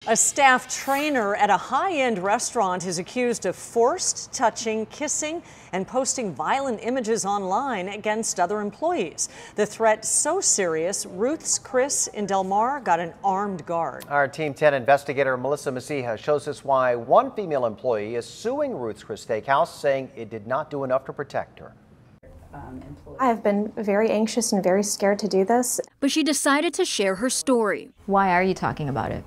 A staff trainer at a high-end restaurant is accused of forced touching, kissing, and posting violent images online against other employees. The threat so serious, Ruth's Chris in Del Mar got an armed guard. Our Team 10 investigator Melissa Masiha shows us why one female employee is suing Ruth's Chris Steakhouse, saying it did not do enough to protect her. I have been very anxious and very scared to do this. But she decided to share her story. Why are you talking about it?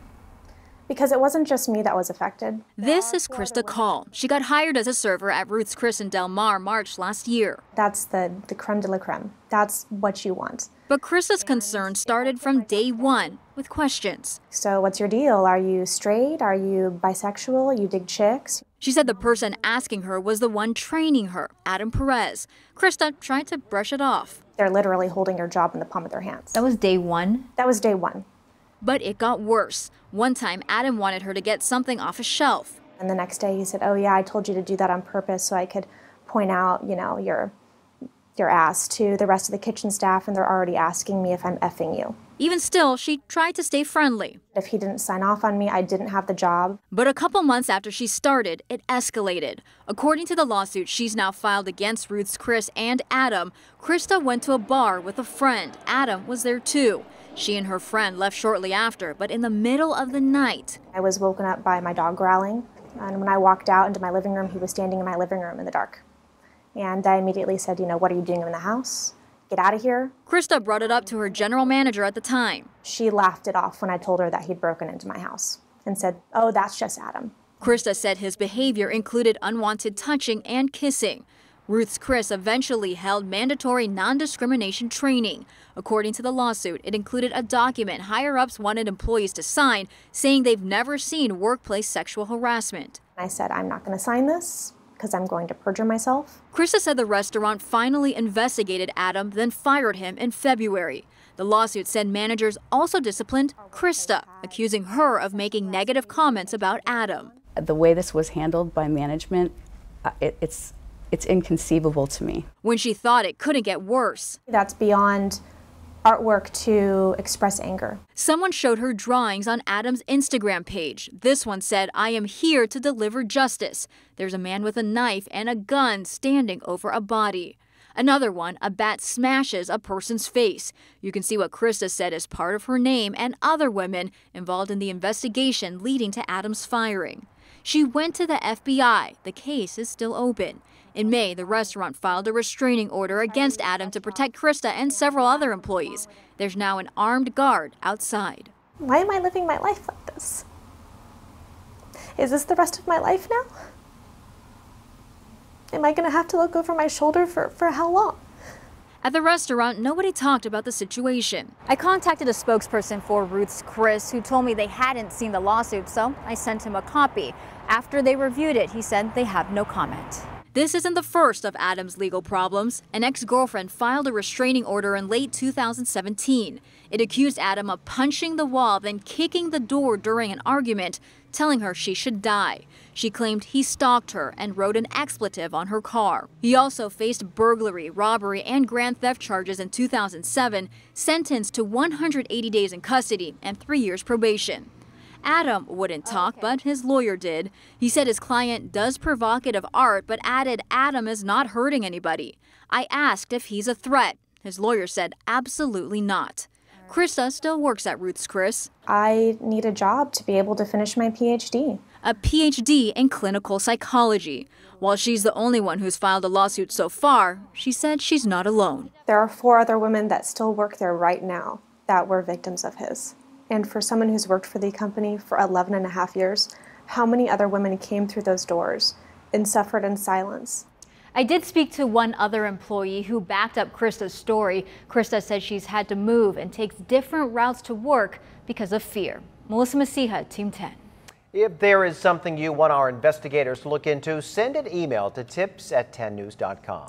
Because it wasn't just me that was affected. This is Krista Call. She got hired as a server at Ruth's Chris in Del Mar March last year. That's the creme de la creme. That's what you want. But Krista's concern started from day one with questions. So what's your deal? Are you straight? Are you bisexual? You dig chicks? She said the person asking her was the one training her, Adam Perez. Krista tried to brush it off. They're literally holding your job in the palm of their hands. That was day one? That was day one. But it got worse. One time, Adam wanted her to get something off a shelf. And the next day he said, oh yeah, I told you to do that on purpose so I could point out, your ass to the rest of the kitchen staff, and they're already asking me if I'm effing you. Even still, she tried to stay friendly. If he didn't sign off on me, I didn't have the job. But a couple months after she started, it escalated. According to the lawsuit she's now filed against Ruth's Chris and Adam, Krista went to a bar with a friend. Adam was there too. She and her friend left shortly after, but in the middle of the night. I was woken up by my dog growling, and when I walked out into my living room, he was standing in my living room in the dark. And I immediately said, what are you doing in the house? Get out of here. Krista brought it up to her general manager at the time. She laughed it off when I told her that he'd broken into my house and said, oh, that's just Adam. Krista said his behavior included unwanted touching and kissing. Ruth's Chris eventually held mandatory non-discrimination training. According to the lawsuit, it included a document higher-ups wanted employees to sign saying they've never seen workplace sexual harassment. I said, I'm not going to sign this because I'm going to perjure myself. Krista said the restaurant finally investigated Adam, then fired him in February. The lawsuit said managers also disciplined Krista, accusing her of making negative comments about Adam. The way this was handled by management, it's inconceivable to me. When she thought it couldn't get worse. That's beyond artwork to express anger. Someone showed her drawings on Adam's Instagram page. This one said, I am here to deliver justice. There's a man with a knife and a gun standing over a body. Another one, a bat smashes a person's face. You can see what Krista said is part of her name and other women involved in the investigation leading to Adam's firing. She went to the FBI. The case is still open. In May, the restaurant filed a restraining order against Adam to protect Krista and several other employees. There's now an armed guard outside. Why am I living my life like this? Is this the rest of my life now? Am I going to have to look over my shoulder for how long? At the restaurant, nobody talked about the situation. I contacted a spokesperson for Ruth's Chris who told me they hadn't seen the lawsuit, so I sent him a copy. After they reviewed it, he said they have no comment. This isn't the first of Adam's legal problems. An ex-girlfriend filed a restraining order in late 2017. It accused Adam of punching the wall, then kicking the door during an argument, telling her she should die. She claimed he stalked her and wrote an expletive on her car. He also faced burglary, robbery, and grand theft charges in 2007, sentenced to 180 days in custody and 3 years probation. Adam wouldn't talk, but his lawyer did. He said his client does provocative art, but added Adam is not hurting anybody. I asked if he's a threat. His lawyer said absolutely not. Krista still works at Ruth's Chris. I need a job to be able to finish my PhD. A PhD in clinical psychology. While she's the only one who's filed a lawsuit so far, she said she's not alone. There are 4 other women that still work there right now that were victims of his. And for someone who's worked for the company for 11 and a half years, how many other women came through those doors and suffered in silence? I did speak to one other employee who backed up Krista's story. Krista says she's had to move and takes different routes to work because of fear. Melissa Masiha, Team 10. If there is something you want our investigators to look into, send an email to tips@10news.com.